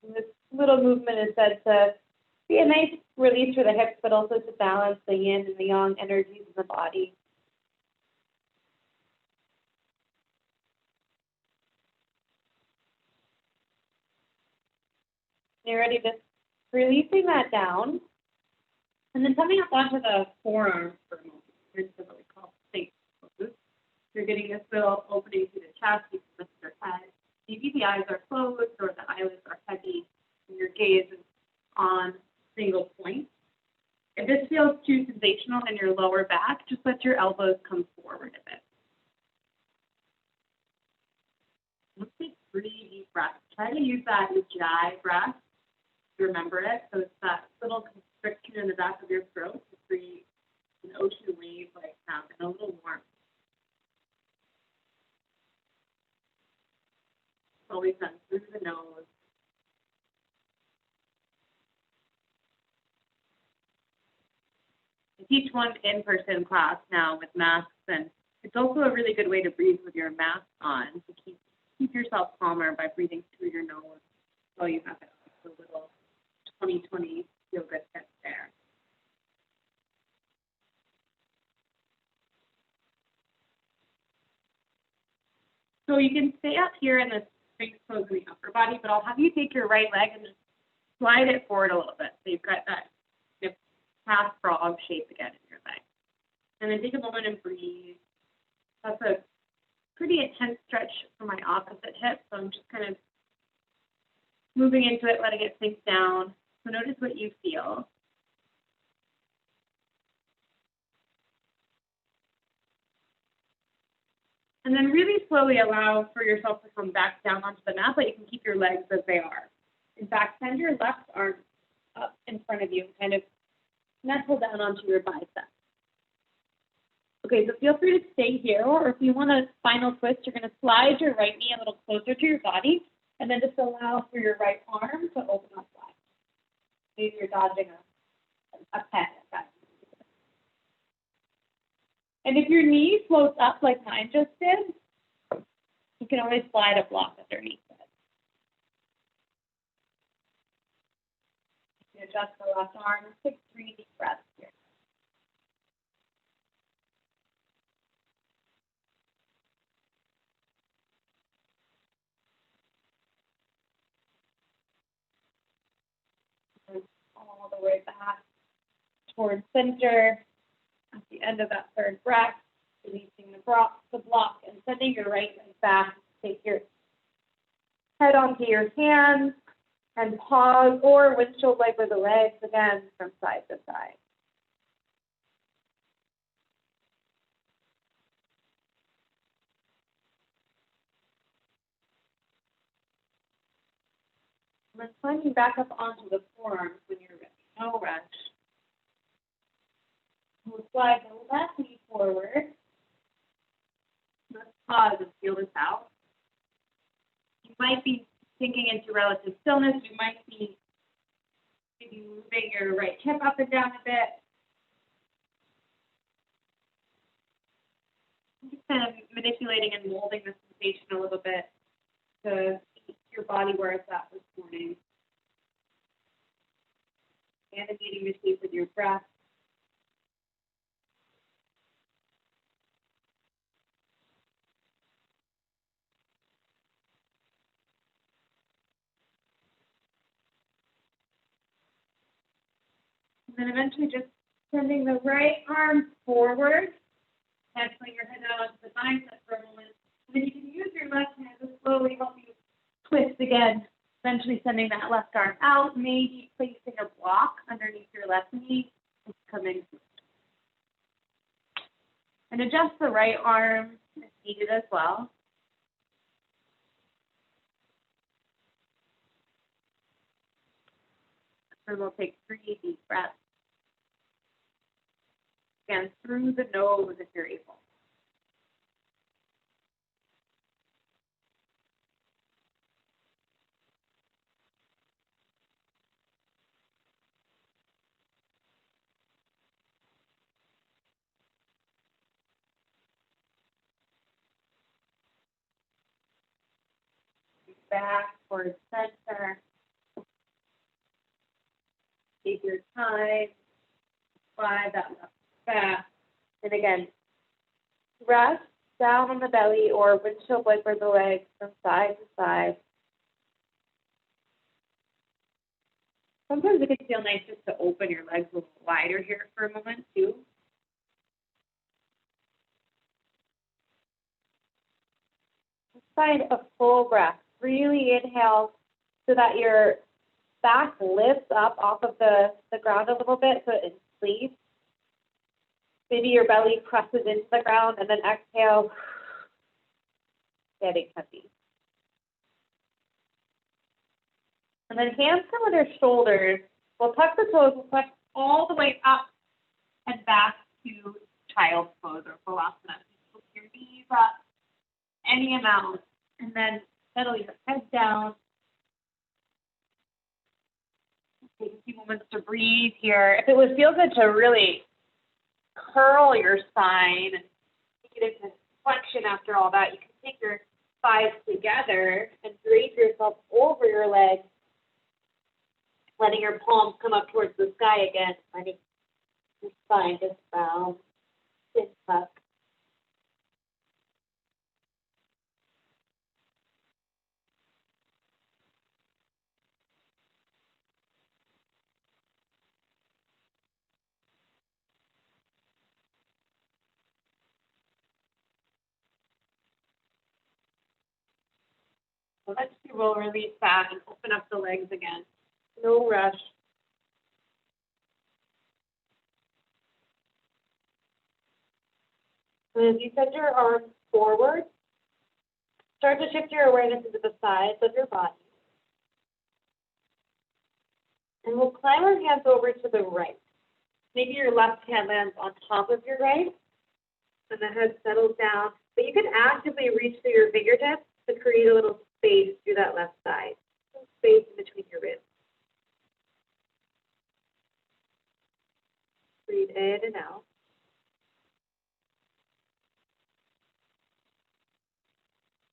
And this little movement is said to be a nice release for the hips, but also to balance the yin and the yang energies in the body. You're ready to releasing that down, and then coming up onto the forearms for a moment. Here's the really called safe pose. You're getting this little opening through the chest. You can lift your head. Maybe the eyes are closed or the eyelids are heavy, and your gaze is on single point. If this feels too sensational in your lower back, just let your elbows come forward a bit. Let's take 3 deep breaths. Try to use that ujjayi breath. Remember it. So it's that little constriction in the back of your throat to create an ocean wave like that and a little warmth. Always done through the nose. I teach one in-person class now with masks, and it's also a really good way to breathe with your mask on to keep yourself calmer by breathing through your nose while you have it. A little 2020 feel good tip there. So you can stay up here in the Sphinx pose in the upper body, but I'll have you take your right leg and just slide it forward a little bit. So you've got that half frog shape again in your leg. And then take a moment and breathe. That's a pretty intense stretch for my opposite hip, so I'm just kind of moving into it, letting it sink down. So notice what you feel. And then really slowly allow for yourself to come back down onto the mat, but you can keep your legs as they are. In fact, send your left arm up in front of you and kind of nestle down onto your bicep. Okay, so feel free to stay here, or if you want a final twist, you're going to slide your right knee a little closer to your body, and then just allow for your right arm to open up wide. Maybe you're dodging a pen. And if your knee floats up like mine just did, you can always slide a block underneath it. You can adjust the left arm. Take 3 deep breaths here. All the way back towards center. At the end of that third breath, releasing the block and sending your right leg back. Take your head onto your hands and pause, or windshield wiper the legs again from side to side. And then sliding back up onto the forearms when you're ready. No rush. We'll slide the left knee forward. Let's pause and feel this out. You might be sinking into relative stillness. You might be maybe moving your right hip up and down a bit. Just kind of manipulating and molding the sensation a little bit to keep your body where it's at this morning. Navigating the shape with your breath. And then eventually just sending the right arm forward, canceling your head out onto the bicep for a moment. And then you can use your left hand to slowly help you twist again, eventually sending that left arm out, maybe placing a block underneath your left knee, and coming through. And adjust the right arm if needed as well. And we'll take 3 deep breaths. Again, through the nose if you're able. Back towards center. Take your time, slide that left back. And again, rest down on the belly or windshield wiper the legs from side to side. Sometimes it can feel nice just to open your legs a little wider here for a moment too. Let's find a full breath. Really inhale so that your back lifts up off of the ground a little bit so it inflates. Maybe your belly presses into the ground, and then exhale, getting heavy. And then hands come with your shoulders. We'll tuck the toes, we'll push all the way up and back to child's pose or Balasana. Put your knees up any amount, and then settle your head down. Take a few moments to breathe here. If it would feel good to really curl your spine and take it into flexion after all that, you can take your thighs together and drape yourself over your legs, letting your palms come up towards the sky again, letting your spine just round, chin tuck. Eventually we'll release that and open up the legs again. No rush. So as you send your arms forward, start to shift your awareness into the sides of your body. And we'll climb our hands over to the right. Maybe your left hand lands on top of your right, and the head settles down. But you can actively reach through your fingertips to create a little space through that left side, space in between your ribs. Breathe in and out.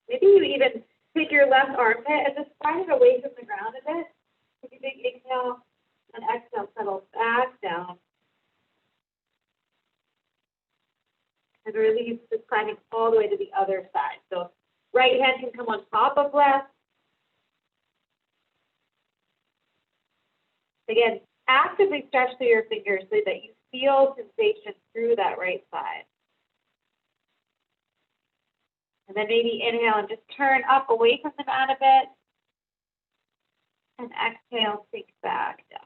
Maybe you even take your left armpit and just slide it away from the ground a bit. Take a big inhale and exhale, settle back down. And release, just climbing all the way to the other side. So right hand can come on top of left. Again, actively stretch through your fingers so that you feel sensation through that right side. And then maybe inhale and just turn up away from the mat a bit. And exhale, sink back down.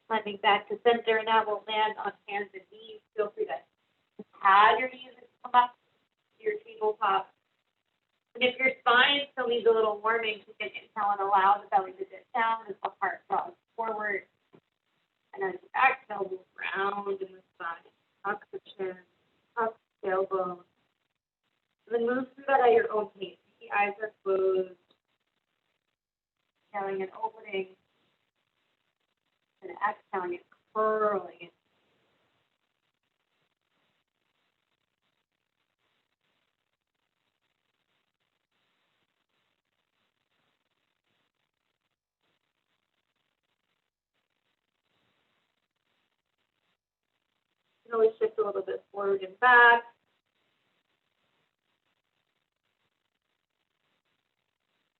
Landing back to center. Now we'll land on hands and knees. Feel free to pad your knees and come up to your tabletop. And if your spine still needs a little warming, you can inhale and allow the belly to dip down as the heart draws forward. And then exhale, move round in the spine. Tuck the chin, tuck the tailbone. And then move through that at your own pace. The eyes are closed. Inhaling and opening. And exhaling and curling. You can always shift a little bit forward and back.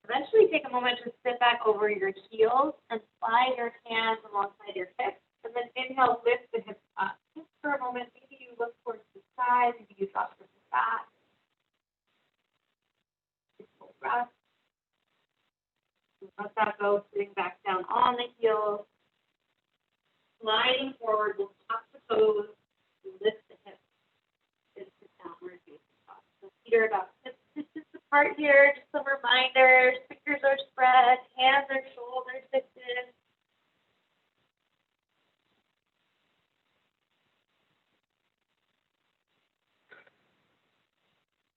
Eventually take a moment to sit back over your heels and slide your hands alongside your hips. And then inhale, lift the hips up. Just for a moment, maybe you look towards the side, maybe you drop your back. Full breath. Let that go, sitting back down on the heels. Sliding forward, we'll tuck the toes, lift the hips into downward facing dog. So feet are about 6 inches apart here. Just some reminders. Fingers are spread, hands are shoulder distance.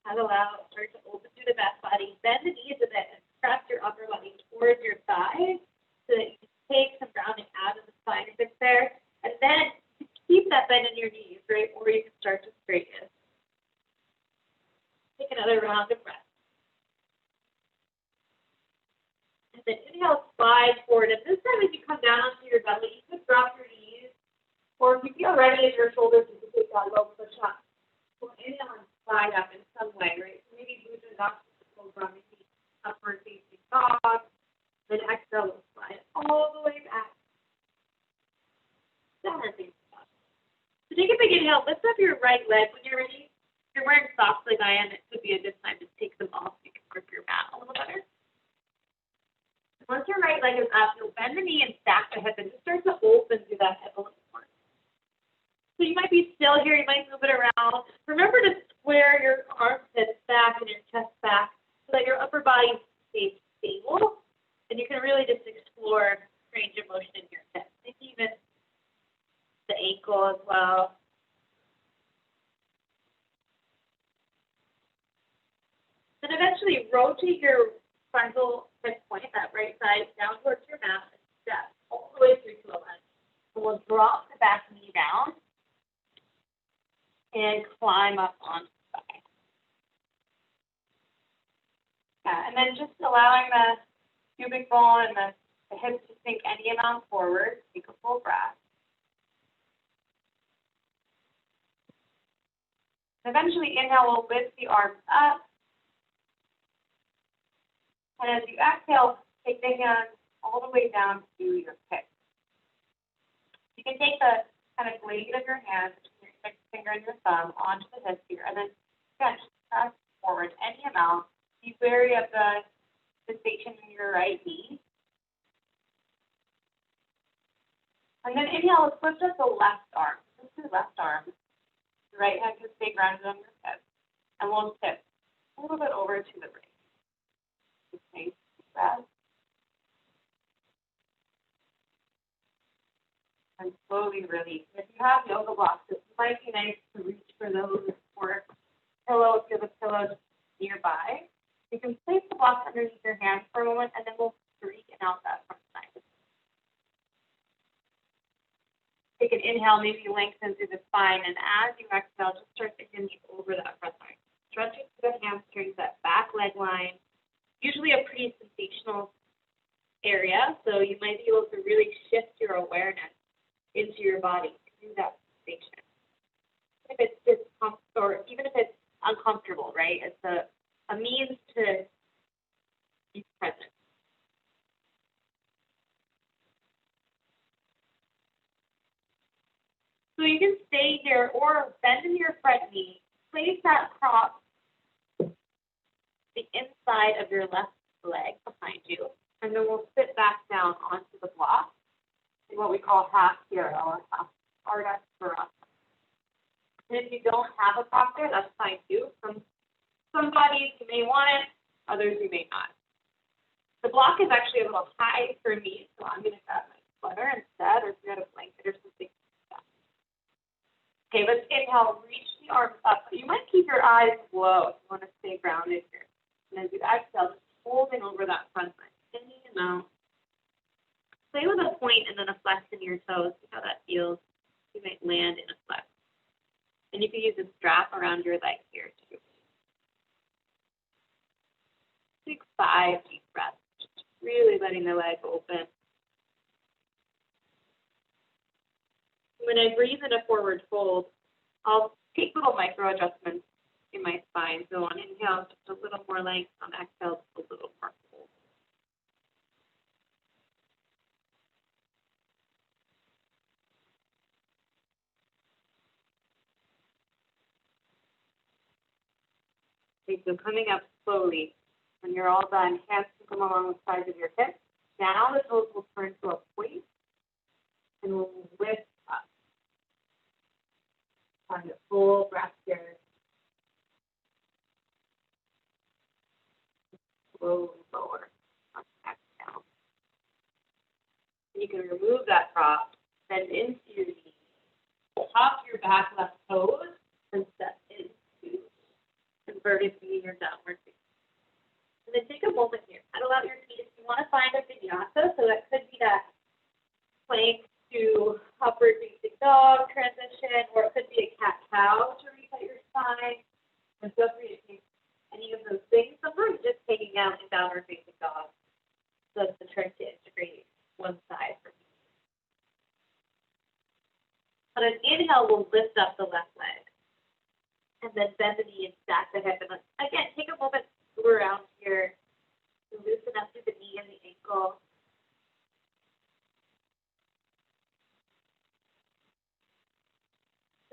Paddle out, start to open through the back body. Bend the knees a bit and press your upper body towards your thighs so that you can take some grounding out of the spine if it's there. And then keep that bend in your knees, right? Or you can start to straighten. Take another round of breath. ready as your shoulders to take that low push up. So inhale and slide up in some way, right? So maybe moving up to the cobra, maybe upward facing dog. Then exhale, we'll slide all the way back. Downward facing dog. So take a big inhale, lift up your right leg when you're ready. If you're wearing socks like I am, it could be a good time to take them off so you can grip your mat a little better. Once your right leg is up, you'll bend the knee and stack the hip and just start to open through that hip a little more. So you might be still here, you might move it around. Remember to square your armpits back and your chest back so that your upper body stays stable. And you can really just explore range of motion in your hips, maybe even the ankle as well. Then eventually rotate your frontal hip point, that right side, down towards your mat and step all the way through to a lunge. So we'll drop the back knee down and climb up onto the side. And then just allowing the pubic bone and the hips to sink any amount forward. Take a full breath. Eventually, inhale, we'll lift the arms up. And as you exhale, take the hands all the way down to your hips. You can take the kind of blade of your hand, your index finger and your thumb, onto the hips here, and then again, just press forward any amount. Be wary of the sensation in your right knee. And then inhale, let's lift up the left arm. Lift your left arm. The right hand can stay grounded on your hip. And we'll tip a little bit over to the right. Nice breath. And slowly release. If you have yoga blocks, it might be nice to reach for those or pillow if you have a pillow just nearby. You can place the blocks underneath your hands for a moment, and then we'll straighten out that front side. Take an inhale, maybe lengthen through the spine, and as you exhale, just start to hinge over that front line. Stretching through the hamstrings, that back leg line. Usually a pretty sensational area, so you might be able to really shift your awareness into your body through that sensation. If it's discomfort, or even if it's uncomfortable, right? It's a means to be present. So you can stay here or bend in your front knee, place that prop the inside of your left leg behind you, and then we'll sit back down onto the block in what we call half PRL or half Ardha Virasana. And if you don't have a prop there, that's fine too. Some bodies you may want it, others you may not. The block is actually a little high for me, so I'm going to grab my sweater instead, or if you had a blanket or something like that. Okay, let's inhale, reach the arms up. You might keep your eyes low if you want to stay grounded here. And as you exhale, just holding over that front line, any amount. Play with a point and then a flex in your toes. See how that feels. You might land in a flex. And you can use a strap around your leg here too. Take 5 deep breaths, just really letting the leg open. When I breathe in a forward fold, I'll take little micro adjustments in my spine. So on inhale, just a little more length. On exhale, just a little more fold. Okay, so coming up slowly. When you're all done, hands can come along the sides of your hips. Now the toes will turn to a point, and we'll lift up. Find a full breath here. Slowly lower on exhale. And you can remove that prop, bend into your knees, pop your back left toes, and step into inverted V or downward V. And then take a moment here. Paddle out your feet. If you want to find a vinyasa, so that could be that plank to upward facing dog transition, or it could be a cat-cow to reset your spine. And feel free to take any of those things. Sometimes just taking out in downward facing dog. So that's the trick to integrate one side for me. On an inhale, we'll lift up the left leg. And then bend the knee and stack the hip. And again, take a moment to move around here. Loosen up through the knee and the ankle.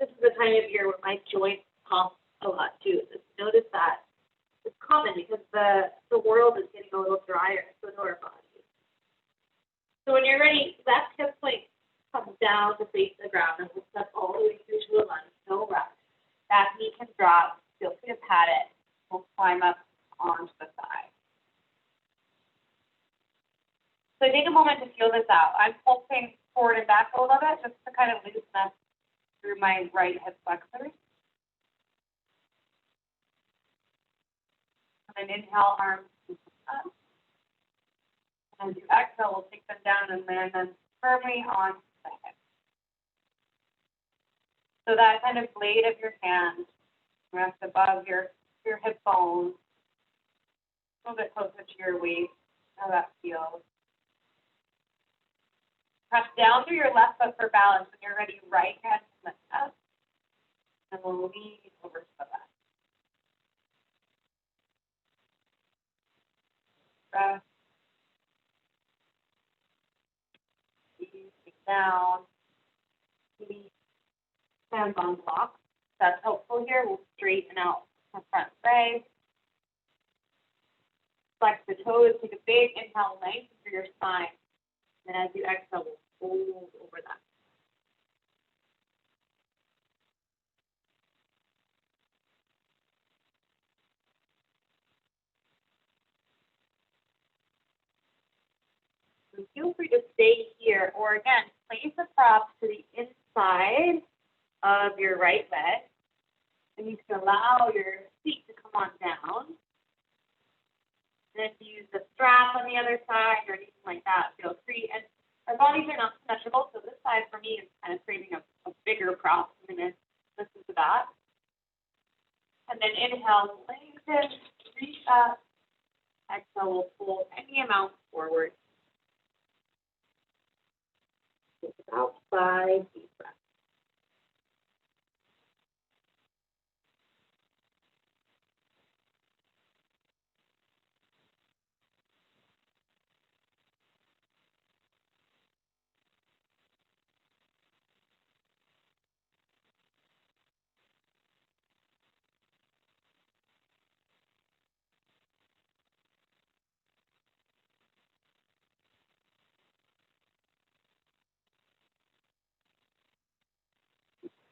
This is the time of year where my joints pump a lot too. Just notice that. It's common because the world is getting a little drier, so do our bodies. So when you're ready, left hip point comes down to face the ground and we'll step all the way through to a lunge, no rush. That knee can drop, feel free to pat it. We'll climb up onto the thigh. So take a moment to feel this out. I'm pulsing forward and back a little bit just to kind of loosen up through my right hip flexors. And inhale, arms up. And as you exhale, we'll take them down and land them firmly on the hip. So that kind of blade of your hand rests above your hip bone, a little bit closer to your waist, how that feels. Press down through your left foot for balance. When you're ready, right hand to lift up. And we'll lean over to the left. Breath. Easing down. Hands on blocks. That's helpful here. We'll straighten out the front leg. Flex the toes. Take a big inhale, lengthen through your spine. And as you exhale, we'll fold over that. So feel free to stay here, or again, place the props to the inside of your right leg. And you can allow your feet to come on down. And if you use the strap on the other side or anything like that, feel free. And our bodies are not symmetrical, so this side for me is kind of creating a bigger prop. I'm going to listen to that. And then inhale, lengthen, reach up. Exhale, we'll pull any amount forward. Take about 5 deep breaths.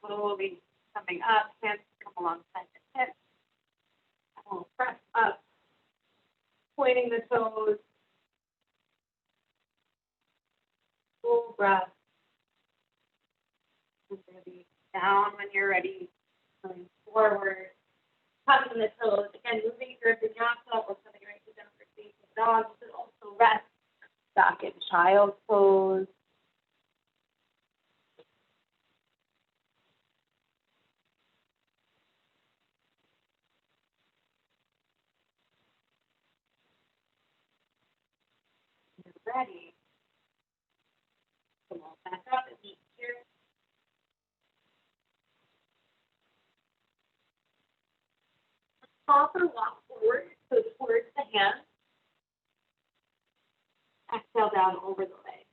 Slowly coming up, hands come alongside the hips. We'll press up, pointing the toes. Full breath. You're going to be down when you're ready, going forward. Tucking the toes. Again, moving through the vinyasa or coming right to down for facing dog. You can also rest back in child's pose. Ready. Come on, back up and meet here. Pop or walk forward, so towards the hand. Exhale down over the leg.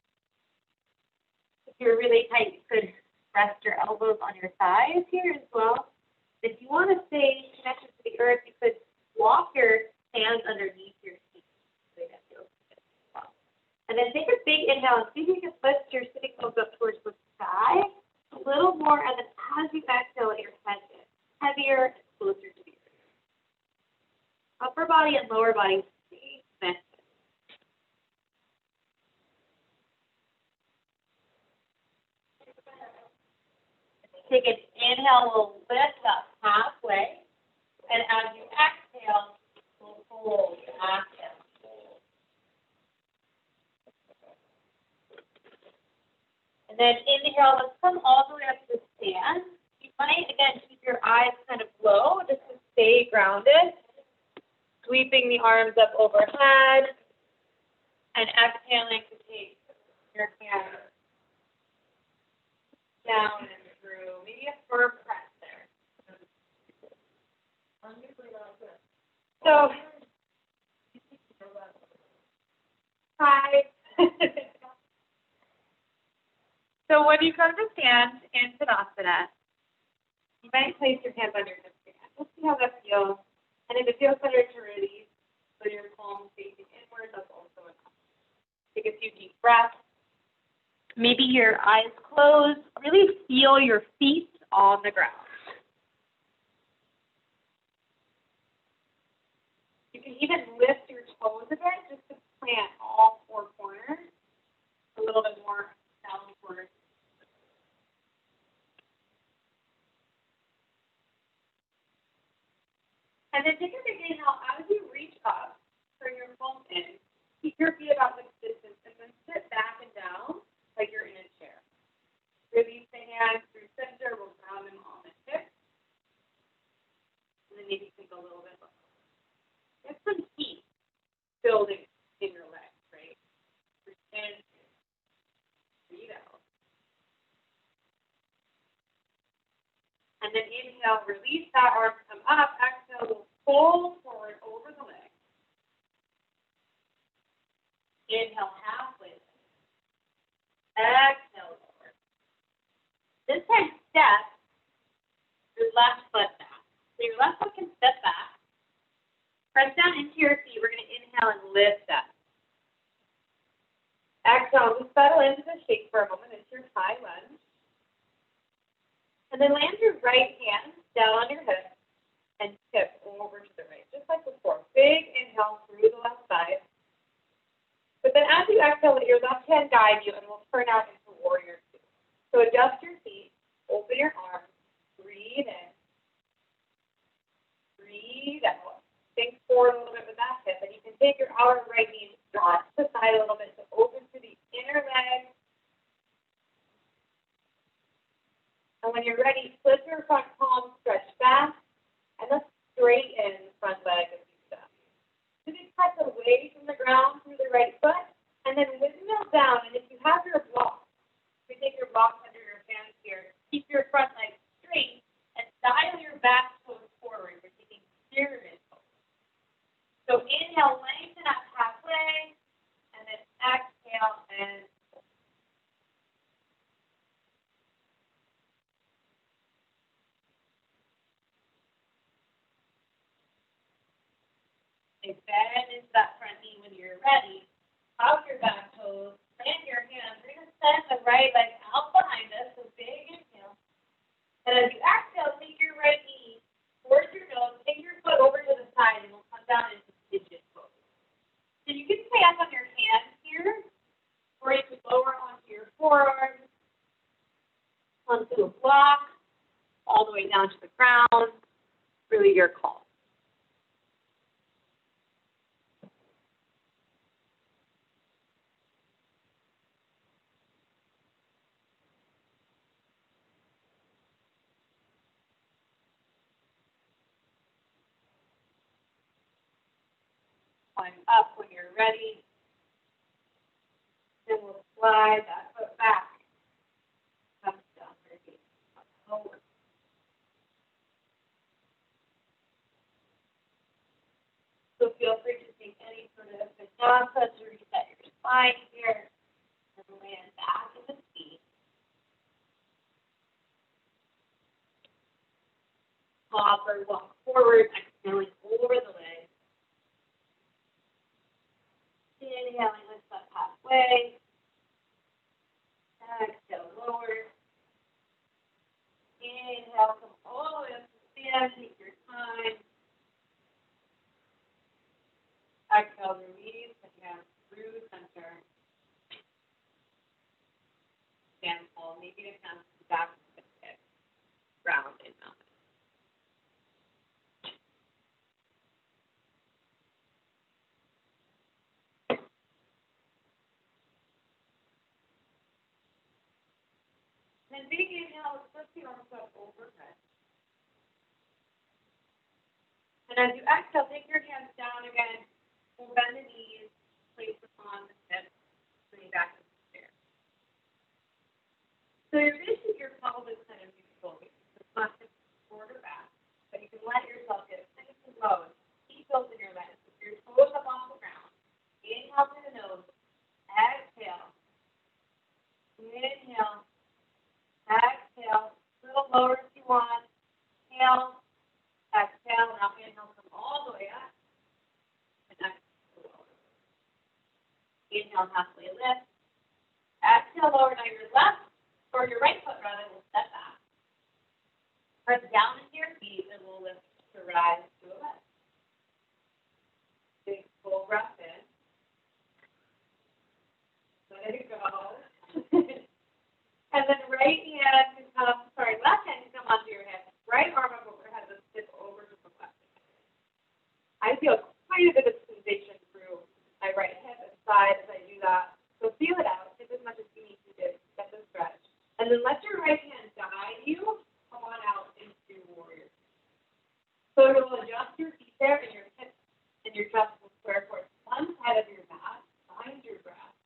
If you're really tight, you could rest your elbows on your thighs here as well. If you want to stay connected to the earth, you could walk your hands underneath your feet. And then take a big inhale and see if you can lift your sitting bones up towards the sky a little more. And then as you exhale, your head gets heavier and closer to the earth. Upper body and lower body stay connected. Take an inhale, we'll lift up halfway. And as you exhale, we'll fold back down. And then inhale, let's come all the way up to stand. You might, again, keep your eyes kind of low just to stay grounded. Sweeping the arms up overhead. And exhaling to take your hands down and really a firm press there. So, 5. So when you come to stand in Tadasana, you might place your hands on your hips again. We'll see how that feels. And if it feels better to release, so your palms facing inward, that's also enough. Take a few deep breaths. Maybe your eyes closed. Really feel your feet on the ground. You can even lift your toes a bit just to plant all 4 corners a little bit more downward. And then take a big inhale as you reach up, bring your palms in, keep your feet about this distance, and then sit back and down like you're in a chair. Release the hands through center, we'll ground them on the hips, and then maybe think a little bit lower. Get some heat building in your legs, right? And breathe out. And then inhale, release that arm, come up, exhale, we'll fold forward over the leg. Inhale, halfway lift. Exhale, lower. This time, step your left foot back. So your left foot can step back. Press down into your feet. We're going to inhale and lift up. Exhale, just settle into the shake for a moment. It's your high lunge. And then land your right hand down on your hip and tip over to the right, just like before. Big inhale through the left side. But then as you exhale, let your left hand guide you, and we'll turn out into warrior 2. So adjust your feet, open your arms, breathe in, breathe out. Think forward a little bit with that hip, and you can take your outer right knee and draw it to the side a little bit to open through the inner leg. And when you're ready, flip your front palm, stretch back, and let's straighten the front leg as you step. So just press away from the ground through the right foot, and then windmill down. And if you have your block, you take your block under your hands here, keep your front leg straight, and dial your back toes forward. You're taking pyramid pose. So inhale, lengthen up halfway, and then exhale and bend into that front knee when you're ready. Out your back toes, plant your hands. We're going to send the right leg out behind us, so big inhale. And as you exhale, take your right knee towards your nose, take your foot over to the side, and we'll come down into pigeon pose. So you can stay up on your hands here, or you can lower onto your forearms, onto a block, all the way down to the ground. Really your call. Climb up when you're ready. Then we'll slide that foot back. Come down your feet. Over. So feel free to take any sort of vinyasa to reset your spine here. And land back in the feet. Hop or walk forward, exhaling over the legs. Inhaling, lift up halfway. Exhale, lower. Inhale, come all the way up to stand. Take your time. Exhale, release the hands through center. Stand tall. Maybe the hands back to the hip. Round and mount. Then big inhale, flip the arms up overhead. And as you exhale, take your hands down again. We'll bend the knees, place them on the hips, bring back to the chair. So your vision, your pelvis kind of moves forward. rather we'll step back. Press down into your feet and we'll lift to rise to a leg. Big full breath in. Let it go. And then left hand can come onto your hip. Right arm up overhead, let's tip over to the left. I feel quite a bit of sensation through my right hip and side as I do that. So feel it out, tip as much as you need to do, get the stretch. And then let your right hand guide you, come on out into warrior. So you'll adjust your feet there and your hips and your chest will square towards one side of your mat, find your breath.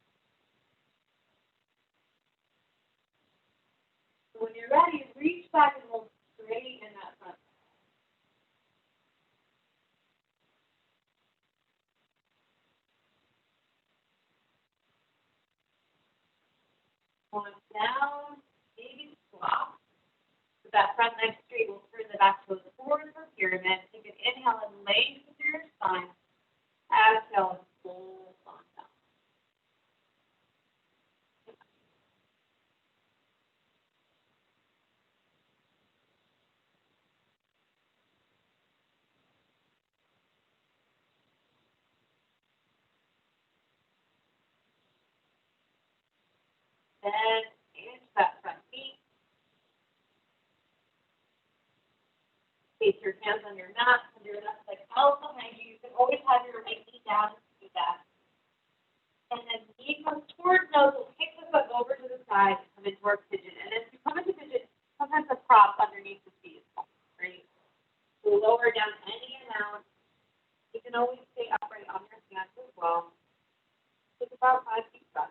So when you're ready, reach back and hold straight in that front. One down, maybe squat. With that front leg straight, we'll turn the back toes forward for pyramid. Take an inhale and lengthen through your spine. Exhale and fold on down. Then into that front knee. Place your hands on your mat, and your left leg out behind you. You can always have your right knee down to do that. And then knee comes towards nose. We'll kick the foot over to the side and come into our pigeon. And as you come into pigeon, sometimes the prop underneath the feet is right. We'll lower down any amount. You can always stay upright on your hands as well. It's about 5 feet back.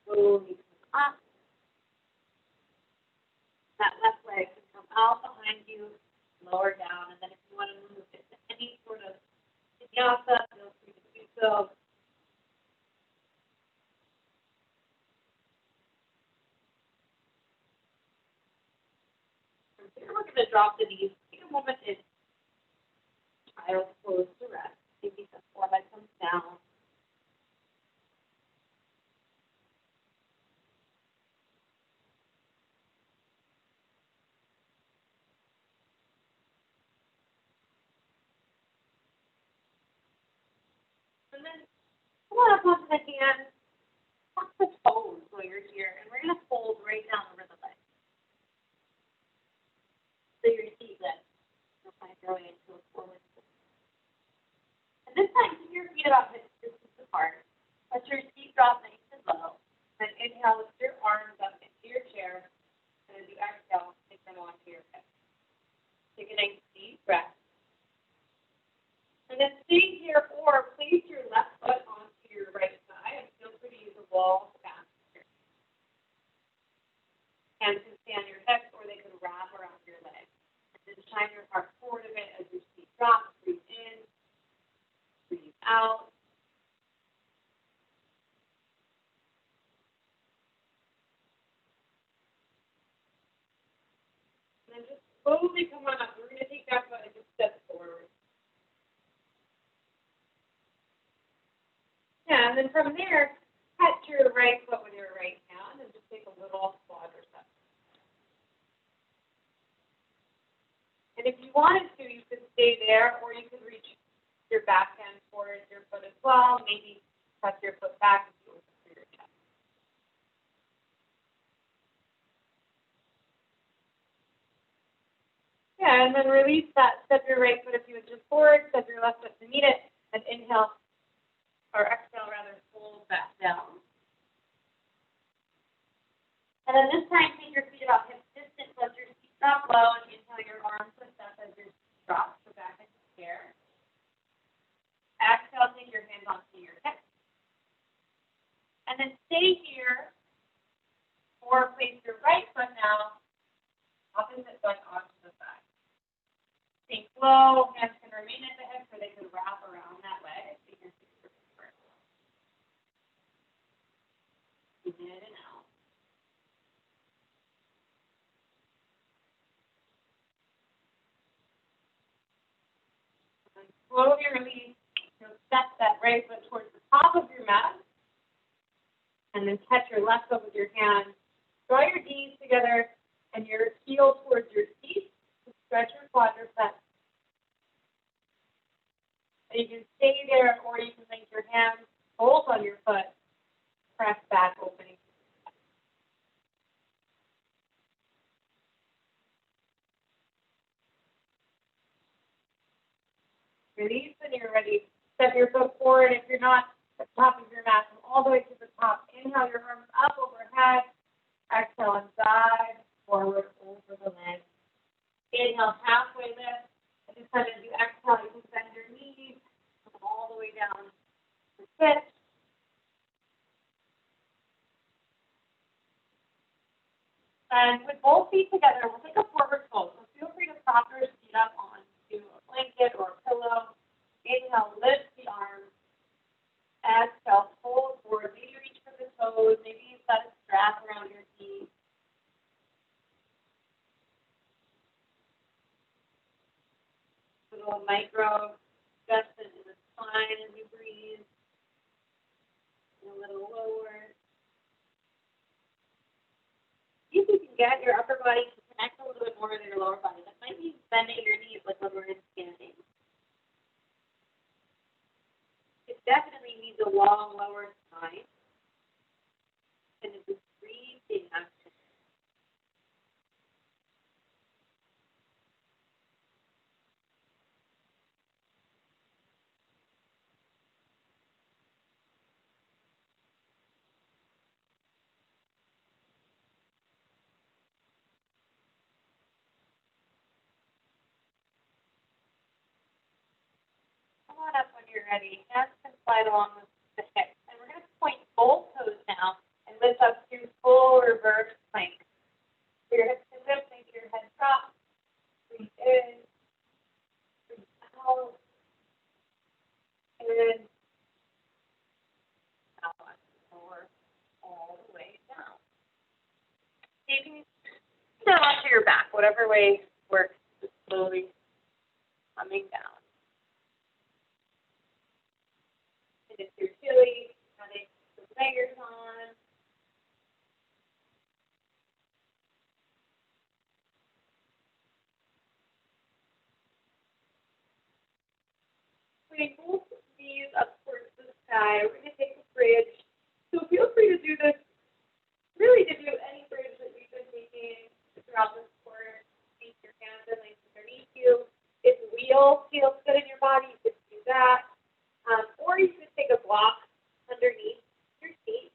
Slowly come up. That left leg can come out behind you, lower down, and then if you want to move it to any sort of vinyasa, feel free to do so. From here, we're going to drop the knees. Take a moment in child pose to rest. Maybe the forehead comes down. And then come on up onto the hands. Tuck the toes while you're here. And we're going to fold right down over the legs. So your feet lift. You'll find your way into a forward fold. And this time, keep your feet about hip distance apart. Let your feet drop nice and low. Then inhale, lift your arms up into your chair. And as you exhale, take them onto your hips. Take a nice deep breath. And then stay here or place your left foot onto your right side. And feel free to use a wall back here. Hands can stay on your hips or they can wrap around your legs. And then shine your heart forward a bit as your feet drop. Breathe in. Breathe out. And then just slowly come on up. We're going to take that foot and just step forward. Yeah, and then from there, catch your right foot with your right hand and just take a little quadricep. And if you wanted to, you could stay there or you could reach your back hand towards your foot as well. Maybe press your foot back and do it through your chest. Yeah, and then release that. Step your right foot a few inches forward, step your left foot to meet it, and inhale, or exhale rather, fold back down. And then this time, take your feet about hip distance, let your feet drop low, and inhale your arms lift up as your feet drop, so back into the chair. Exhale, take your hands onto your hips. And then stay here, or place your right foot now, opposite foot onto the side. Flow, hands can remain at the hip, or they can wrap around that leg. So you can in and out. And slowly release. Step that right foot towards the top of your mat, and then catch your left foot with your hand. Draw your knees together and your heel towards your feet. Stretch your quadriceps. And you can stay there, or you can link your hands both on your foot. Press back, opening. Release when you're ready. Step your foot forward. If you're not at the top of your mat, come all the way to the top. Inhale your arms up overhead. Exhale and dive forward over the legs. Inhale, halfway lift. And just kind of as you exhale, you can bend your knees, come all the way down to sit. And with both feet together, we'll take a forward fold. So feel free to prop your feet up onto a blanket or a pillow. Inhale, lift the arms. Exhale, fold forward. Maybe reach for the toes. Maybe you've got a strap around your feet. Little micro adjustment in the spine as you breathe. And a little lower. See if you can get your upper body to connect a little bit more with your lower body. That might be bending your knees like when we're in standing. It definitely needs a long lower spine. And it's a breathing action. Come on up when you're ready. Hands can slide along the hips. And we're going to point both toes now and lift up to full reverse plank. Your hips can lift, make your head drop. Breathe in, breathe out, and out or all the way down. You can down onto your back, whatever way works, just slowly coming down. And if you're chilly, having some layers on. Bring both knees up towards the sky. We're going to take a bridge. So feel free to do this. Really to do any bridge that we've been taking throughout this course. Keep your hands and legs underneath you. If wheel feels good in your body, you can do that. Or you can take a block underneath your feet.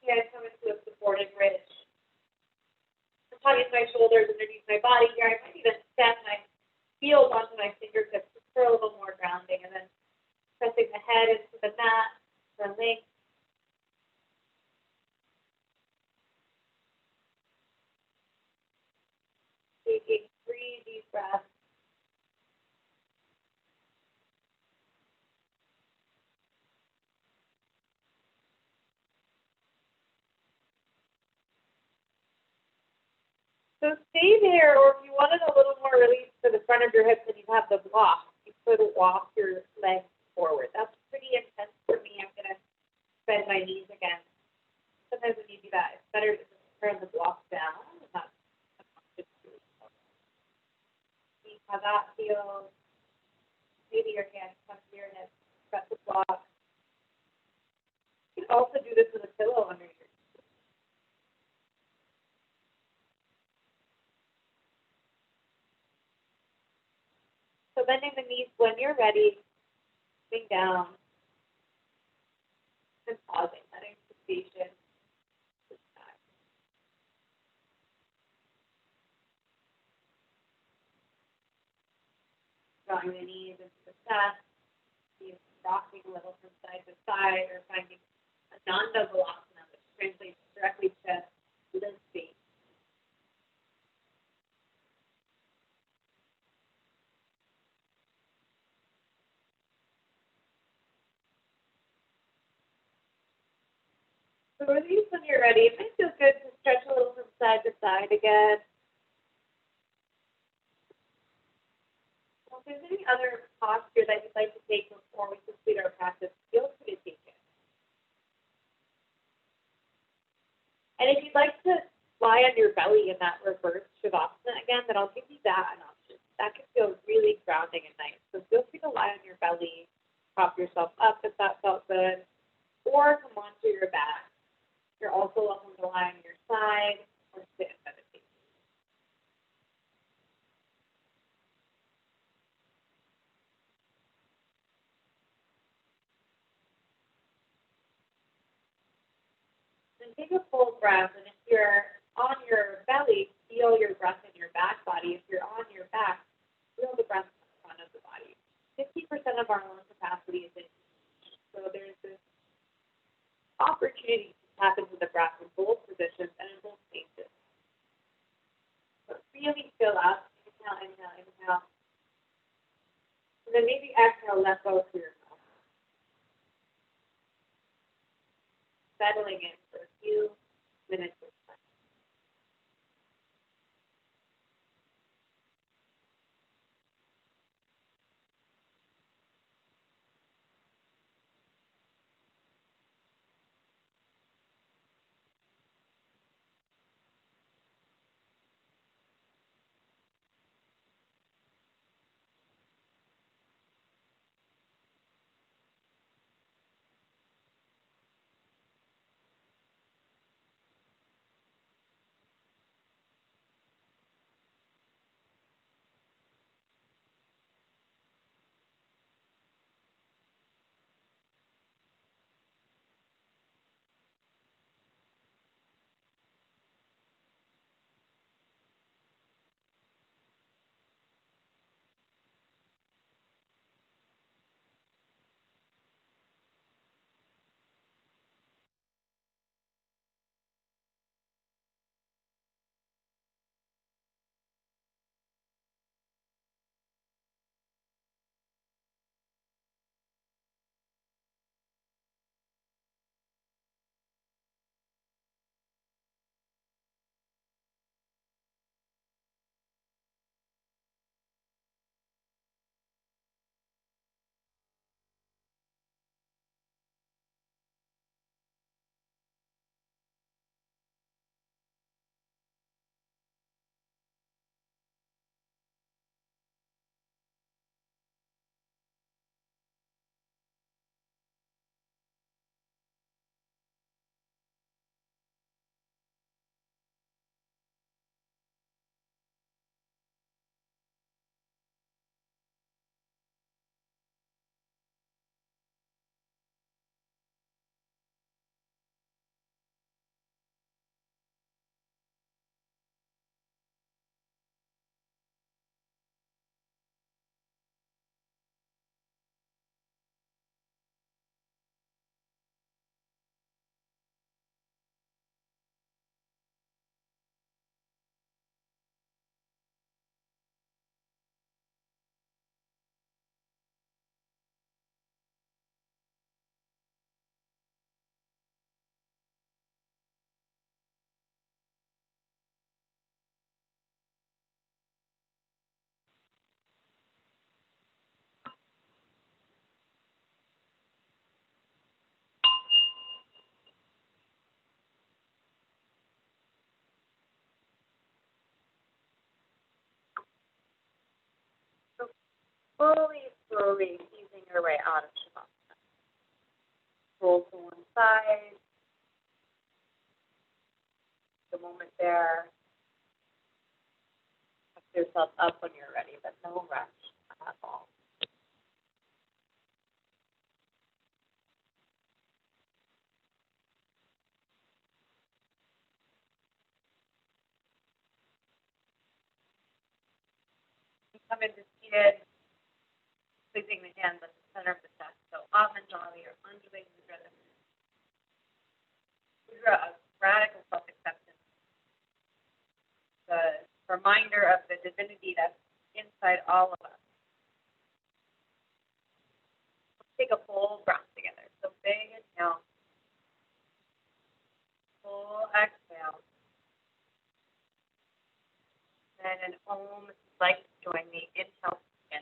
And come into a supported bridge. I'm tucking my shoulders underneath my body here. I might even step my heels onto my fingertips for a little more grounding, and then pressing the head into the mat, the length. Taking 3 deep breaths. So stay there, or if you wanted a little more release to the front of your hips and you have the block, you could walk your legs forward. That's pretty intense for me. I'm going to bend my knees again. Sometimes when you do that, it's better to just turn the block down. And that's see how that feels. Maybe your hands come to your hips, press the block. You can also do this with a pillow under your. So bending the knees when you're ready, sitting down, and pausing, letting sensation. Drawing the knees into the chest, rocking a little from side to side, or finding a non-Balasana, which translates directly to limping. So release when you're ready. It might feel good to stretch a little from side to side again. Well, if there's any other posture that you'd like to take before we complete our practice, feel free to take it. And if you'd like to lie on your belly in that reverse Shavasana again, then I'll give you that an option. That can feel really grounding and nice. So feel free to lie on your belly, prop yourself up if that felt good, or come onto your back. You're also welcome to lie on your side or sit in meditation. And take a full breath, and if you're on your belly, feel your breath in your back body. If you're on your back, feel the breath in the front of the body. 50% of our lung capacity is in each. So there's this opportunity to tap into the breath in both positions and in both spaces. So really fill up. Inhale, inhale, inhale. And then maybe exhale, let go through your mouth. Settling in for a few minutes of time. So slowly easing your way out of Shavasana. Roll to one side. The moment there. Pick yourself up when you're ready, but no rush at all. You come into seated, placing the hands at the center of the chest. So Atmanjali or undulating rhythm. Mudra of radical self-acceptance. The reminder of the divinity that's inside all of us. Let's take a full breath together. So big inhale. then an om if you'd like to join me. Inhale. In.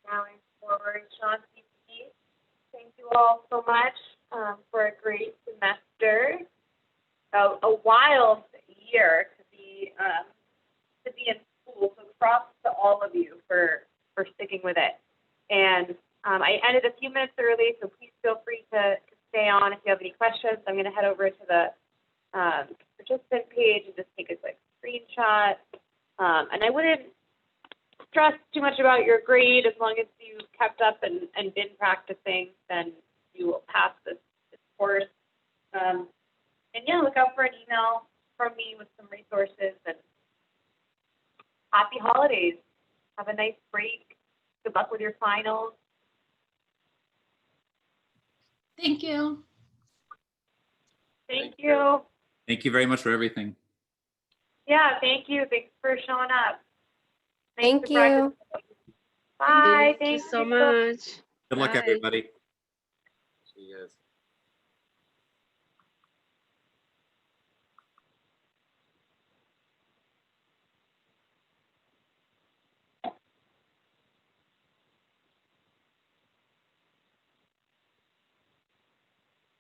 Bowing forward, Shanti. Thank you all so much for a great semester. A wild year to be in school. So props to all of you for sticking with it. And I ended a few minutes early, so please feel free to stay on if you have any questions. I'm going to head over to the participant page and just take a quick screenshot. And I wouldn't stress too much about your grade. As long as you kept up and been practicing, then you will pass this course. And yeah, look out for an email from me with some resources, and happy holidays. Have a nice break. Good luck with your finals. Thank you. Thank you. Thank you very much for everything. Yeah, thank you. Thanks for showing up. Thank for you. practicing. Bye. Thank you so you. much. Good luck, Bye. everybody.